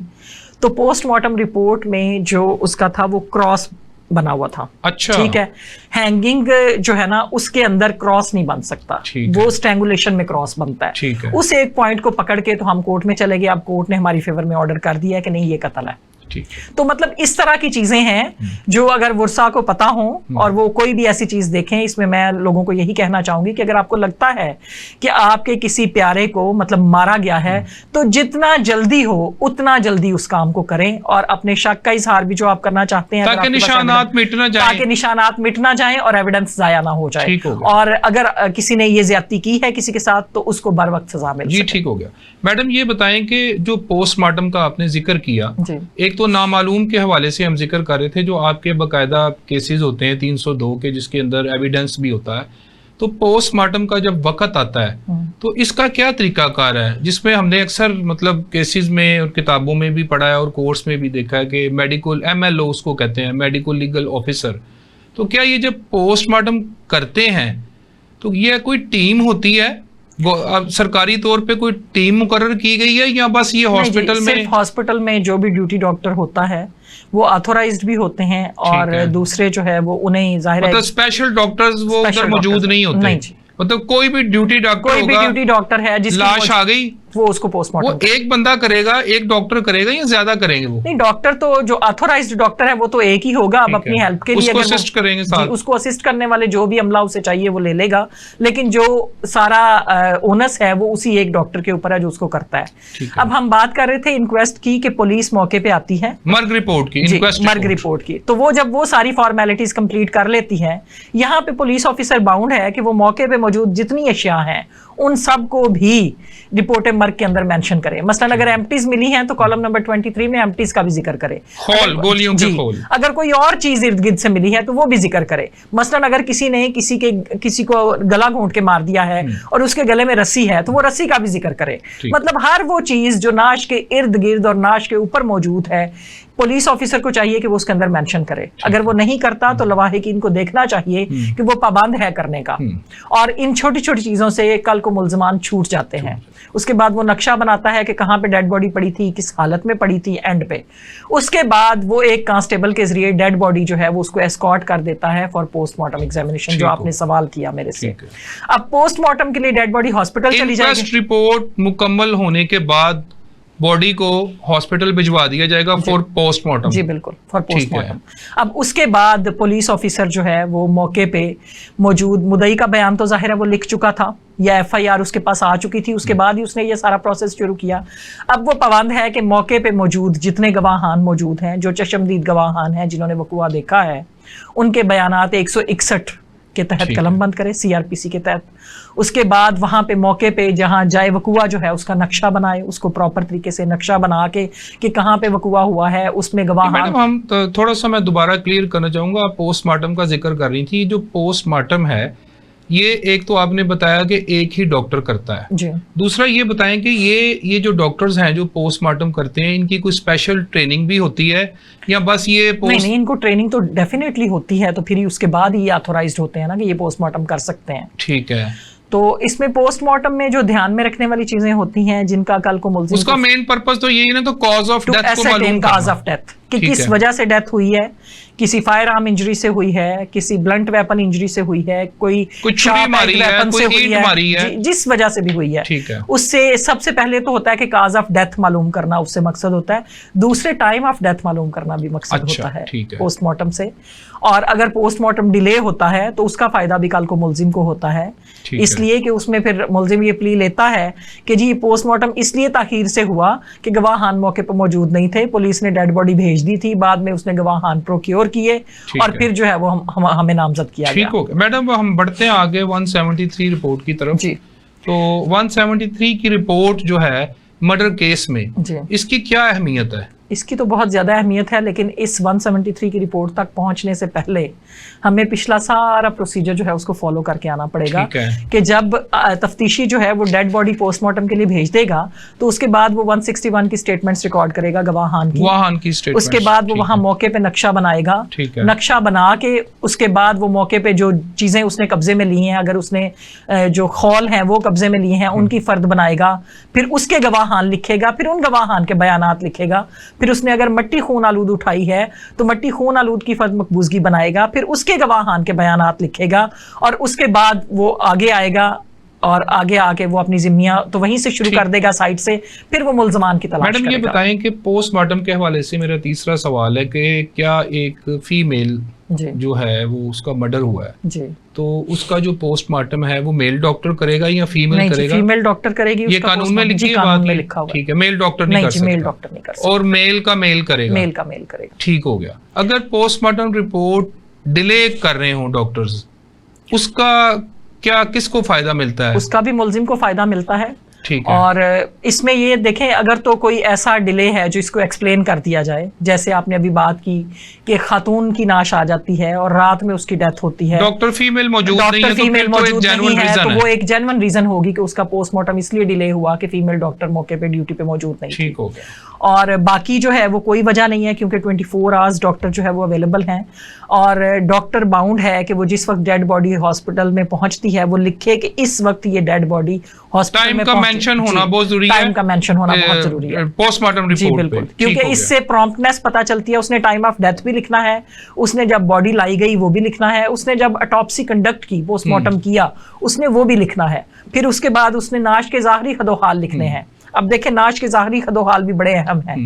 तो पोस्टमार्टम रिपोर्ट में जो उसका था वो क्रॉस बना हुआ था। अच्छा। ठीक है। हैंगिंग जो है ना उसके अंदर क्रॉस नहीं बन सकता, वो स्ट्रैंगुलेशन में क्रॉस बनता है। ठीक है। उस एक पॉइंट को पकड़ के तो हम कोर्ट में चले गए। अब कोर्ट ने हमारी फेवर में ऑर्डर कर दिया कि नहीं ये कत्ल है। तो मतलब इस तरह की चीजें हैं जो अगर वुरसा को पता हो और वो कोई भी ऐसी चीज देखें, इसमें मैं लोगों को यही कहना चाहूंगी कि अगर आपको लगता है कि आपके किसी प्यारे को मतलब मारा गया है तो जितना जल्दी हो उतना जल्दी उस काम को करें और अपने शक का इजहार भी जो आप करना चाहते हैं ताकि निशानात मिट ना जाए और एविडेंस जाया ना हो जाए। और अगर किसी ने ये ज्यादती की है किसी के साथ तो उसको बर वक्त सजा मिल जी। ठीक हो गया। मैडम ये बताएं कि जो पोस्टमार्टम का आपने जिक्र किया, एक तो नामालूम के हवाले से हम जिक्र कर रहे थे, जो आपके बाकायदा केसेस होते हैं 302 के जिसके अंदर एविडेंस भी होता है, तो पोस्टमार्टम का जब वक्त आता है तो इसका क्या तरीकाकार है, जिसमें हमने अक्सर मतलब केसेस में और किताबों में भी पढ़ा है और कोर्स में भी देखा है कि मेडिकल MLO उसको कहते हैं, मेडिकल लीगल ऑफिसर। तो क्या ये जब पोस्टमार्टम करते हैं तो ये कोई टीम होती है, अब सरकारी तौर पे कोई टीम मुकर्रर की गई है या बस ये हॉस्पिटल में? सिर्फ हॉस्पिटल में जो भी ड्यूटी डॉक्टर होता है वो ऑथोराइज्ड भी होते हैं और दूसरे जो है वो उन्हें जाहिर है मतलब स्पेशल डॉक्टर्स वो उधर मौजूद नहीं होते। नहीं जी, मतलब कोई भी ड्यूटी डॉक्टर है जिसकी लाश आ गई वो उसको पोस्टमार्टम, वो एक बंदा करेगा, एक डॉक्टर करेगा या ज्यादा करेंगे? वो नहीं, डॉक्टर तो जो ऑथोराइज्ड डॉक्टर है वो तो एक ही होगा। अब अपनी हेल्प के लिए उसको असिस्ट करेंगे साथ, उसको असिस्ट करने वाले जो भी अमला उसे चाहिए वो ले लेगा, लेकिन जो सारा ओनस है वो उसी एक डॉक्टर के ऊपर है जो उसको करता है। अब हम बात कर रहे थे इंक्वेस्ट की कि पुलिस मौके पे आती है, मर्ग रिपोर्ट की, मर्ग रिपोर्ट की, तो वो जब वो सारी फॉर्मेलिटीज कंप्लीट कर लेती है, यहाँ पे पुलिस ऑफिसर बाउंड है कि वो मौके पे मौजूद जितनी अशिया हैं उन सब को भी रिपोर्ट मर्ग के अंदर मेंशन करें। मसलन अगर एम्प्टीज मिली हैं तो कॉलम नंबर 23 में एम्प्टीज का भी जिक्र करे, गोलियों के खोल। अगर कोई और चीज इर्द गिर्द से मिली है तो वो भी जिक्र करे। मसलन अगर किसी ने किसी को गला घोंट के मार दिया है और उसके गले में रस्सी है तो वो रस्सी का भी जिक्र करे। मतलब हर वो चीज जो नाश के इर्द गिर्द और नाश के ऊपर मौजूद है पुलिस ऑफिसर को चाहिए कि वो उसके अंदर मेंशन करे। अगर वो नहीं करता तो लवाहिकीन को देखना चाहिए कि वो पाबंद है करने का, और इन छोटी छोटी चीजों से कल को मुल्जमान छूट जाते हैं। उसके बाद वो नक्शा बनाता है कि कहाँ पे डेड बॉडी पड़ी थी, किस हालत में पड़ी थी एंड पे। उसके बाद वो एक कांस्टेबल के जरिए डेड बॉडी जो है वो उसको एस्कॉर्ट कर देता है फॉर पोस्टमार्टम एग्जामिनेशन, जो आपने सवाल किया मेरे से। अब पोस्टमार्टम के लिए डेड बॉडी हॉस्पिटल चली जाएगी। रिपोर्ट मुकम्मल होने के बाद बॉडी को हॉस्पिटल भिजवा दिया जाएगा फॉर पोस्टमार्टम। जी बिल्कुल, फॉर पोस्टमार्टम। अब उसके बाद पुलिस ऑफिसर जो है वो मौके पे मौजूद, मुद्दई का बयान तो जाहिर है वो लिख चुका था या FIR उसके पास आ चुकी थी, उसके बाद ही उसने ये सारा प्रोसेस शुरू किया। अब वो पाबंद है कि मौके पे मौजूद जितने गवाहान मौजूद हैं, जो चशमदीद गवाहान हैं जिन्होंने वक़ुआ देखा है, उनके बयानात 161 के तहत कलमबंद करे, CRPC के तहत। उसके बाद वहां पे मौके पे जहां जाए वकुआ जो है उसका नक्शा बनाए, उसको प्रॉपर तरीके से नक्शा बना के कि कहां पे वकुआ हुआ है, उसमें गवाह। मैडम हम थोड़ा सा मैं दोबारा क्लियर करना चाहूंगा, आप पोस्टमार्टम का जिक्र कर रही थी। जो पोस्टमार्टम है ये एक तो आपने बताया कि एक ही डॉक्टर करता है जी। दूसरा ये बताएं कि ये जो डॉक्टर्स हैं जो पोस्टमार्टम करते हैं इनकी कोई स्पेशल ट्रेनिंग भी होती है या बस ये नहीं, इनको ट्रेनिंग तो डेफिनेटली होती है, तो फिर उसके बाद ही ऑथोराइज्ड होते हैं ना कि ये पोस्टमार्टम कर सकते हैं। ठीक है। तो इसमें पोस्टमार्टम में जो ध्यान में रखने वाली चीजें होती हैं जिनका कल को मुल्जिम उसका मेन पर्पस तो यही है ना, तो कॉज ऑफ डेथ को मालूम करना, कॉज ऑफ डेथ कि किस वजह से डेथ हुई है, किसी फायर आर्म इंजरी से हुई है, किसी ब्लंट वेपन इंजरी से हुई है, कोई छुरी मारी है, कोई ईंट मारी है, जिस वजह से भी हुई है, उससे सबसे पहले तो होता है कि कॉज ऑफ डेथ मालूम करना, उससे मकसद होता है। दूसरे टाइम ऑफ डेथ मालूम करना भी मकसद होता है पोस्टमार्टम से। और अगर पोस्टमार्टम डिले होता है तो उसका फायदा भी कल को मुल्जिम को होता है, इसलिए कि उसमें फिर मुल्जिम ये प्ली लेता है कि जी पोस्टमार्टम इसलिए ताखीर से हुआ कि गवाहान मौके पर मौजूद नहीं थे, पुलिस ने डेड बॉडी भेज दी थी, बाद में उसने गवाहान प्रोक्योर किए और फिर जो है वो हमें नामजद किया गया। ठीक हो गया मैडम, हम बढ़ते हैं आगे 173 रिपोर्ट की तरफ जी। तो 173 की रिपोर्ट जो है मर्डर केस में, इसकी क्या अहमियत है? इसकी तो बहुत ज़्यादा अहमियत है, लेकिन इस 173 की रिपोर्ट तक पहुंचने से पहले हमें पिछला सारा प्रोसीजर जो है उसको फॉलो करके आना पड़ेगा कि जब तफ्तीशी जो है वो डेड बॉडी पोस्टमार्टम के लिए भेज देगा तो उसके बाद वो 161 की स्टेटमेंट्स रिकॉर्ड करेगा गवाहान की स्टेटमेंट। उसके बाद वो वहाँ मौके पे नक्शा बनाएगा, नक्शा बना के उसके बाद वो मौके पे जो चीज़ें उसने कब्जे में ली हैं, अगर उसने जो खौल हैं वो कब्जे में लिए हैं उनकी फर्द बनाएगा, फिर उसके गवाहान लिखेगा, फिर उन गवाहान के बयानात लिखेगा, फिर उसने अगर मट्टी खून आलूद उठाई है तो मट्टी खून आलूद की फर्द मकबूजगी बनाएगा, फिर उसके गवाहान के बयानात लिखेगा और उसके बाद वो आगे आएगा और आगे आके वो अपनी जिम्मियां तो वहीं से शुरू कर देगा साइड से, फिर वो मुल्जमान की तलाश करेगा। मैडम ये बताएं कि पोस्टमार्टम के हवाले से मेरा तीसरा सवाल है कि क्या एक फीमेल जो है वो उसका मर्डर हुआ है जी, तो उसका जो पोस्टमार्टम है वो मेल डॉक्टर करेगा या फीमेल करेगा? फीमेल डॉक्टर करेगी। ये कानून में लिखी बात है, लिखा हुआ। ठीक है, मेल डॉक्टर नहीं कर सकता। मेल डॉक्टर नहीं कर सकता। और मेल का मेल करेगा? मेल का मेल करेगा। ठीक हो गया। अगर पोस्टमार्टम रिपोर्ट डिले कर रहे हो डॉक्टर्स, उसका क्या किसको फायदा मिलता है? उसका भी मुल्जिम को फायदा मिलता है ठीक है। और इसमें ये देखें, अगर तो कोई ऐसा डिले है जो इसको एक्सप्लेन कर दिया जाए, जैसे आपने अभी बात की कि खातून की नाश आ जाती है और रात में उसकी डेथ होती है, डॉक्टर फीमेल मौजूद नहीं है, तो वो एक जेन्युइन रीजन होगी कि उसका पोस्टमार्टम इसलिए डिले हुआ कि फीमेल डॉक्टर मौके पे ड्यूटी पे मौजूद नहीं। ठीक हो गया। और बाकी जो है वो कोई वजह नहीं है, क्योंकि 24 आवर्स डॉक्टर जो है वो अवेलेबल हैं, और डॉक्टर बाउंड है कि वो जिस वक्त डेड बॉडी हॉस्पिटल में पहुंचती है वो लिखे कि इस वक्त ये डेड बॉडी हॉस्पिटल में टाइम का मेंशन होना बहुत जरूरी है, टाइम का मेंशन होना बहुत जरूरी है पोस्टमार्टम रिपोर्ट पे, क्योंकि इससे प्रॉम्प्टनेस पता चलती है। उसने टाइम ऑफ डेथ भी लिखना है, उसने जब बॉडी लाई गई वो भी लिखना है, उसने जब ऑटोप्सी कंडक्ट की, पोस्टमार्टम किया, उसने वो भी लिखना है, फिर उसके बाद उसने नाश के ज़ाहरी खदोहाल लिखने हैं। अब देखें, नाश के ज़ाहरी खदोहाल भी बड़े अहम हैं,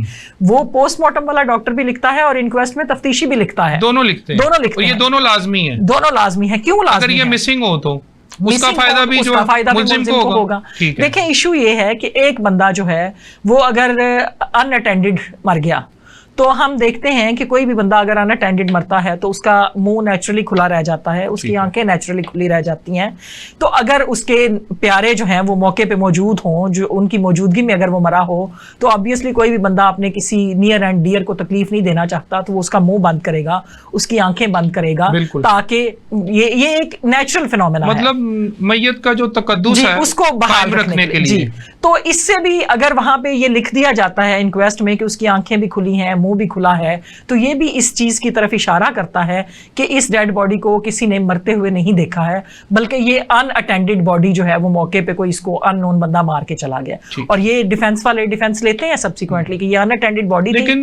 वो पोस्टमार्टम वाला डॉक्टर भी लिखता है और इंक्वेस्ट में तफ्तीशी भी लिखता है, दोनों लिखते हैं। ये दोनों लाजमी है, दोनों लाजमी है। क्यों लाजमी? अगर ये मिसिंग हो तो उसका फायदा भी जो मुल्जिम को होगा। देखें, इशू ये है कि एक बंदा जो है वो अगर अनअटेंडेड मर गया, तो हम देखते हैं कि कोई भी बंदा अगर अनअटेंडेड मरता है तो उसका मुंह नेचुरली खुला रह जाता है, उसकी आंखें नेचुरली खुली रह जाती हैं। तो अगर उसके प्यारे जो हैं वो मौके पे मौजूद हों, जो उनकी मौजूदगी में अगर वो मरा हो, तो ऑब्वियसली कोई भी बंदा अपने किसी नियर एंड डियर को तकलीफ नहीं देना चाहता, तो वो उसका मुंह बंद करेगा, उसकी आंखें बंद करेगा, ताकि ये एक नेचुरल फिनोमेना है, मतलब मैयत का जो तकद्दुस है उसको बहाल रखने के लिए। तो इससे भी अगर वहां पे ये लिख दिया जाता है इंक्वेस्ट में कि उसकी आंखें भी खुली हैं, मुंह भी खुला है, तो ये भी इस चीज की तरफ इशारा करता है कि इस डेड बॉडी को किसी ने मरते हुए नहीं देखा है, बल्कि ये अनअटेंडेड बॉडी जो है वो मौके पे कोई इसको अननोन बंदा मार के चला गया। और ये डिफेंस वाले डिफेंस लेते हैं सब्सिक्वेंटली कि ये अनअटेंडेड बॉडी। लेकिन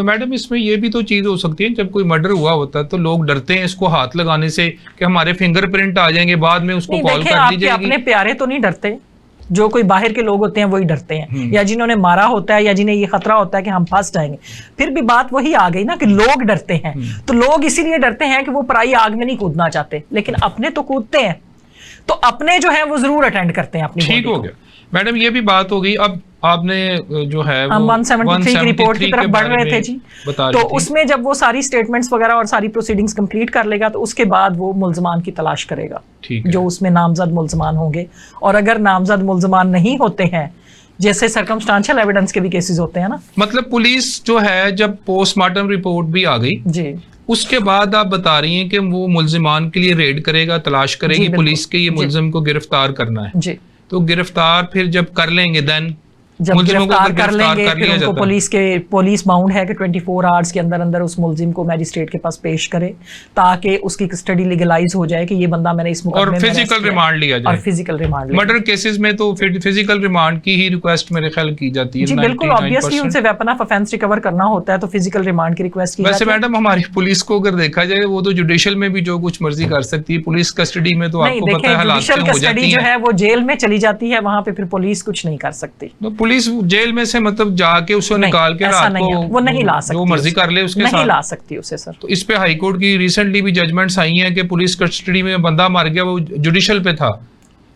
मैडम, इसमें ये भी तो चीज हो सकती है, जब कोई मर्डर हुआ होता है तो लोग डरते हैं इसको हाथ लगाने से कि हमारे फिंगरप्रिंट आ जाएंगे, बाद में उसको कॉल कर दी जाएगी। अपने प्यारे तो नहीं डरते, जो कोई बाहर के लोग होते हैं वही डरते हैं, या जिन्होंने मारा होता है, या जिन्हें ये खतरा होता है कि हम फंस जाएंगे। फिर भी बात वही आ गई ना कि लोग डरते हैं, तो लोग इसीलिए डरते हैं कि वो पराई आग में नहीं कूदना चाहते, लेकिन अपने तो कूदते हैं, तो अपने जो है वो जरूर अटेंड करते हैं अपनी। ठीक हो गया मैडम, ये भी बात हो गई। अब आपने जो है हम 173 की रिपोर्ट की तरफ बढ़ रहे थे जी, तो उसमें जब वो सारी स्टेटमेंट्स वगैरह और सारी प्रोसीडिंग्स कंप्लीट कर लेगा, तो उसके बाद वो मुल्जमान की तलाश करेगा जो उसमें नामजद मुल्जमान होंगे। और अगर नामजद मुल्जमान नहीं होते हैं, जैसे सर्कमस्टांशियल एविडेंस के भी केसेस होते हैं ना, मतलब पुलिस जो है जब पोस्टमार्टम रिपोर्ट भी आ गई जी, उसके बाद आप बता रही हैं कि वो मुल्जिमान के लिए रेड करेगा, तलाश करेगी पुलिस के, ये मुल्जिम को गिरफ्तार करना है जी। तो गिरफ्तार फिर जब कर लेंगे, देन जब गिरफ्तार कर लेंगे, फिर उनको पुलिस बाउंड है कि 24 आवर्स के अंदर अंदर उस मुल्जिम को मैजिस्ट्रेट के पास पेश करे, ताकि उसकी कस्टडी लीगलाइज हो जाए कि ये बंदा मैंने इस मुकदमे में, और फिजिकल रिमांड लिया जाए। और फिजिकल रिमांड मर्डर केसेस में तो फिजिकल रिमांड की ही रिक्वेस्ट मेरे ख्याल की जाती है। जी बिल्कुल, ऑब्वियसली उनसे वेपन ऑफ ऑफेंस रिकवर करना होता है, तो फिजिकल रिमांड की रिक्वेस्ट की जाती है। वैसे मैडम, हमारी पुलिस को अगर देखा जाए, वो तो जुडिशियल में भी जो कुछ मर्जी कर सकती है, पुलिस कस्टडी में तो आपको पता है हालात क्या हो जाती है, जो है वो जेल में चली जाती है, वहां पे फिर पुलिस कुछ नहीं कर सकती। पुलिस जेल में से मतलब जाके उसको निकाल के रात को वो नहीं ला सकती, जो मर्जी कर ले उसके साथ नहीं ला सकती उसे सर। तो इस पे हाई कोर्ट की रिसेंटली भी जजमेंट्स आई हैं कि पुलिस कस्टडी में बंदा मर गया, वो जुडिशियल पे था,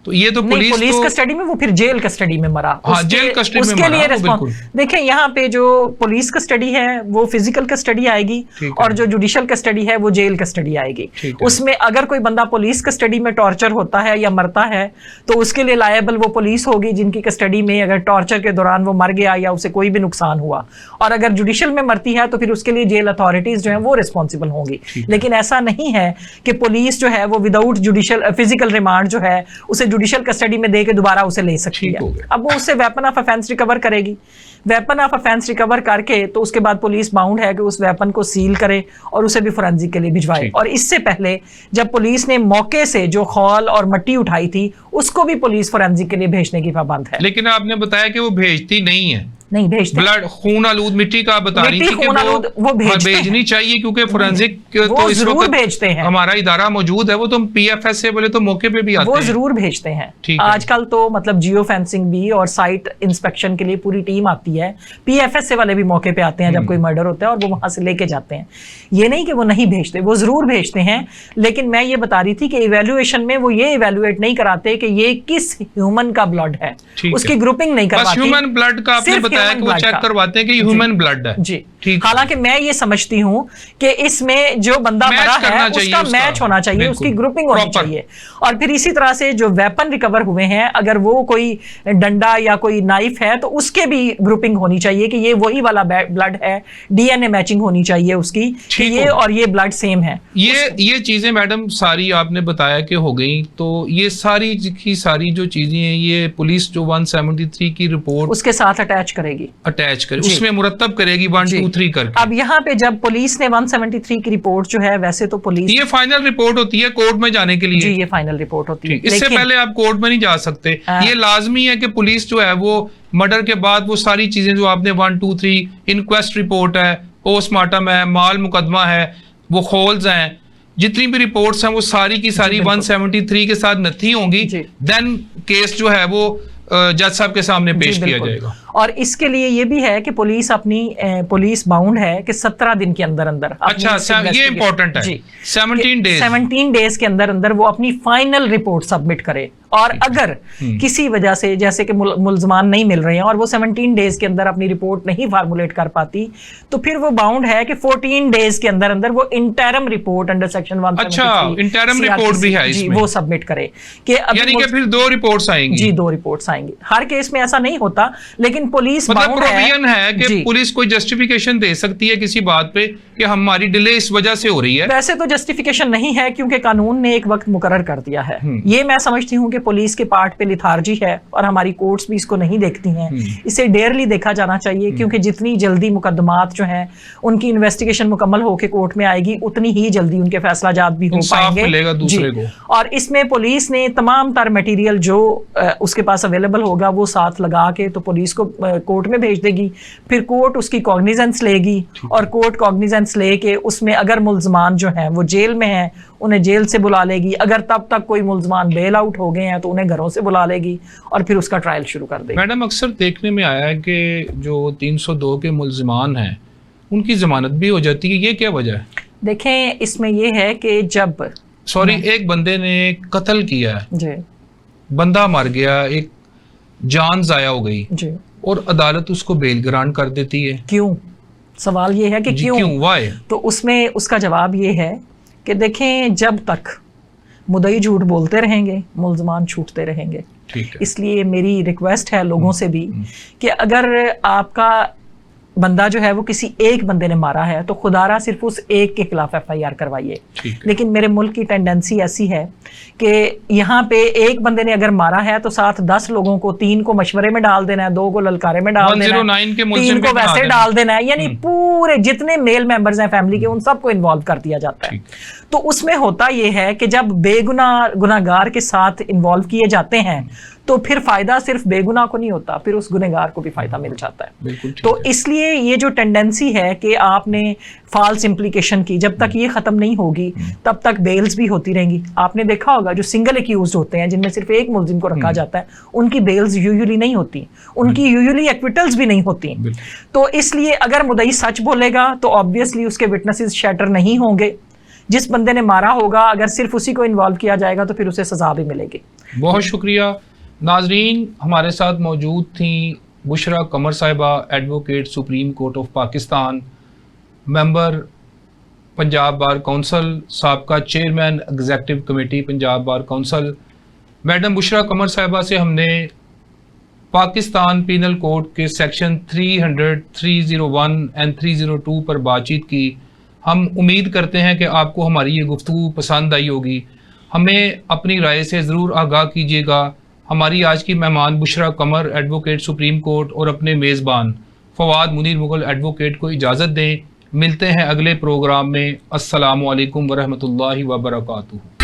तो ये तो पुलिस कस्टडी में, वो फिर जेल कस्टडी में मरा। हाँ, जेल कस्टडी में मरा। देखें, यहाँ पे जो पुलिस कस्टडी है वो फिजिकल कस्टडी आएगी, और जो जुडिशियल कस्टडी है वो जेल कस्टडी आएगी। उसमें अगर कोई बंदा पुलिस कस्टडी में टॉर्चर होता है या मरता है, तो उसके लिए लायबल वो पुलिस होगी जिनकी कस्टडी में अगर टॉर्चर के दौरान वो मर गया या उसे कोई भी नुकसान हुआ। और अगर जुडिशियल में मरती है तो फिर उसके लिए जेल अथॉरिटीज जो है वो रिस्पॉन्सिबल होंगी। लेकिन ऐसा नहीं है कि पुलिस जो है वो विदाउट जुडिशियल फिजिकल रिमांड जो है उसे जुडिशियल कस्टडी में देके दोबारा उसे ले सकती है। अब वो उससे वेपन ऑफ ऑफेंस रिकवर करेगी, वेपन ऑफ ऑफेंस रिकवर करके तो उसके बाद पुलिस बाउंड है कि उस वेपन को सील करे और उसे भी फोरेंसिक के लिए भिजवाए। और इससे पहले जब पुलिस ने मौके से जो खौल और मिट्टी उठाई थी, उसको भी पुलिस फोरेंसिक के लिए भेजने की पाबंद है। लेकिन आपने बताया कि वो भेजती नहीं है, नहीं भेजते, ब्लड खून आलूद मिट्टी का बता रही थी कि वो भेजनी चाहिए, क्योंकि फोरेंसिक तो इस वक्त भेजते हैं, हमारा इदारा मौजूद है, वो तो पीएफएस से बोले तो मौके पे भी आते हैं, वो जरूर भेजते हैं। आजकल तो मतलब जियो फेंसिंग भी और साइट इंस्पेक्शन के लिए पूरी टीम आती है, पीएफएस से वाले भी मौके पे आते हैं जब कोई मर्डर होता है, और वो वहां से लेके जाते हैं। ये नहीं कि वो नहीं भेजते, वो जरूर भेजते हैं। लेकिन मैं ये बता रही थी कि इवेल्युएशन में वो ये इवेल्युएट नहीं कराते कि ये किस ह्यूमन का ब्लड है, उसकी ग्रुपिंग नहीं करवाते, ह्यूमन ब्लड का आपने बताया कि वो चेक करवाते हैं कि ह्यूमन ब्लड है। जी हालांकि मैं ये समझती हूँ कि इसमें जो बंदा मरा है उसका मैच होना चाहिए, उसकी ग्रुपिंग होनी चाहिए। और फिर इसी तरह से जो वेपन रिकवर हुए हैं, अगर वो कोई डंडा या कोई नाइफ है तो उसके भी ग्रुपिंग होनी चाहिए कि ये वही वाला ब्लड है, डीएनए मैचिंग होनी चाहिए उसकी कि ये और ये ब्लड सेम है। ये चीजें मैडम सारी आपने बताया कि हो गई, तो ये सारी की सारी जो चीजें हैं ये पुलिस जो 173 की रिपोर्ट उसके साथ अटैच करेगी, उसमें मुरतब करेगी 1 2 3 करके। अब यहाँ पे जब पुलिस ने 173 की रिपोर्ट जो है, वैसे तो पुलिस ये फाइनल रिपोर्ट होती है कोर्ट में जाने के लिए जी, ये फाइनल रिपोर्ट होती है, इससे पहले आप कोर्ट में नहीं जा सकते। ये लाजमी है कि पुलिस जो है वो मर्डर के बाद वो सारी चीजें जो आपने 1 2 3 इंक्वेस्ट रिपोर्ट है, पोस्टमार्टम है, माल मुकदमा है, वो खोल्स हैं, जितनी भी रिपोर्ट्स हैं वो सारी की सारी 173 के साथ नथी होंगी, देन केस जो है वो जज साहब के सामने पेश किया जाएगा। और इसके लिए ये भी है कि पुलिस बाउंड है कि 17 दिन के अंदर अंदर, अच्छा ये इंपॉर्टेंट है, 17 डेज के अंदर अंदर वो अपनी फाइनल रिपोर्ट सबमिट करे। और अगर किसी वजह से जैसे कि मुल्जमान नहीं मिल रहे हैं और वो 17 डेज के अंदर अपनी रिपोर्ट नहीं फार्मुलेट कर पाती, तो फिर वो बाउंड है कि 14 डेज के अंदर अंदर वो इंटरम रिपोर्ट अंडर सेक्शन 173 अच्छा इंटरम रिपोर्ट भी है इसमें, वो सबमिट करे कि यानी कि फिर 2 रिपोर्ट्स आएंगी जी, 2 रिपोर्ट्स आएंगी। हर केस में ऐसा नहीं होता, लेकिन पुलिस मतलब प्रोविजन है कि पुलिस कोई जस्टिफिकेशन दे सकती है किसी बात पे कि हमारी डिले इस वजह से हो रही है। वैसे तो जस्टिफिकेशन नहीं है क्योंकि कानून ने एक वक्त मुकर्रर कर दिया है। ये मैं समझती हूँ कि पुलिस के पार्ट पे लिथार्जी है और हमारी कोर्ट्स भी इसको नहीं देखती हैं। इसे डेयरली देखा जाना चाहिए क्योंकि जितनी जल्दी मुकदमात जो हैं उनकी इन्वेस्टिगेशन मुकम्मल होकर कोर्ट में आएगी, उतनी ही जल्दी उनके फैसलाजात भी हो पाएंगे, मिलेगा दूसरे को। और इसमें पुलिस ने तमाम तर मटेरियल जो उसके पास अवेलेबल होगा वो साथ लगा के तो पुलिस को कोर्ट में भेज देगी, फिर कोर्ट उसकी कॉग्निजेंस लेगी और कोर्ट कॉग्निजेंस लेके उसमें अगर मुल्जमान जो हैं वो जेल में हैं उन्हें जेल से बुला लेगी, अगर तब तक कोई मुल्जमान बेल आउट हो गए हैं तो उन्हें घरों से बुला लेगी और फिर उसका ट्रायल शुरू कर देगी। मैडम अक्सर देखने में आया है कि जो 302 के मुल्जमान हैं उनकी जमानत भी हो जाती है, ये क्या वजह है? देखें इसमें ये है कि जब एक बंदे ने कत्ल किया है जी, बंदा मर गया, एक जान जाया हो गई जी, और अदालत उसको बेल ग्रांट कर देती है, क्यों? सवाल ये है कि क्यों? व्हाई? तो उसमें उसका जवाब ये है कि देखें जब तक मुद्दई झूठ बोलते रहेंगे मुल्जमान छूटते रहेंगे। इसलिए मेरी रिक्वेस्ट है लोगों से भी कि अगर आपका बंदा जो है वो किसी एक बंदे ने मारा है तो खुदारा सिर्फ उस एक के खिलाफ FIR करवाइए। लेकिन मेरे मुल्क की टेंडेंसी ऐसी है कि यहाँ पे एक बंदे ने अगर मारा है तो साथ 10 लोगों को, 3 को मशवरे में डाल देना है, 2 को ललकारे में डाल देना है, 3 को वैसे डाल देना है, यानी पूरे जितने मेल मेंबर्स हैं फैमिली के उन सबको इन्वॉल्व कर दिया जाता है। तो उसमें होता यह है कि जब गुनाहगार के साथ इन्वॉल्व किए जाते हैं तो फिर फायदा सिर्फ बेगुनाह को नहीं होता, फिर उस गुनहगार को भी फायदा मिल जाता है। तो इसलिए ये जो टेंडेंसी है कि आपने फॉल्स इम्प्लीकेशन की, जब तक ये खत्म नहीं होगी तब तक बेल्स भी होती रहेंगी। आपने देखा होगा जो सिंगल एक्यूज्ड होते हैं जिनमें सिर्फ एक मुल्जिम को रखा जाता है उनकी बेल्स यूजुअली नहीं होती, उनकी यूजुअली एक्विटल्स भी नहीं होती। तो इसलिए अगर मुद्दई सच बोलेगा तो ऑब्वियसली उसके विटनेसेस शैटर नहीं होंगे, जिस बंदे ने मारा होगा अगर सिर्फ उसी को इन्वॉल्व किया जाएगा तो फिर उसे सजा भी मिलेगी। बहुत शुक्रिया। नाजरीन हमारे साथ मौजूद थी बुशरा कमर साहिबा, advocate supreme court of Pakistan, member Punjab bar council, साबका chairman executive committee Punjab bar council. Madam Bushra Qamar साहिबा से हमने पाकिस्तान पीनल कोड के सेक्शन 300, 301 एंड 302 पर बातचीत की। हम उम्मीद करते हैं कि आपको हमारी ये गुफ्तगू पसंद आई होगी। हमें अपनी राय से ज़रूर आगाह कीजिएगा। हमारी आज की मेहमान बुशरा कमर, एडवोकेट सुप्रीम कोर्ट, और अपने मेज़बान फवाद मुनीर मुगल एडवोकेट को इजाज़त दें। मिलते हैं अगले प्रोग्राम में। अस्सलामु अलैकुम वरहमतुल्लाहि वबरकातुहू।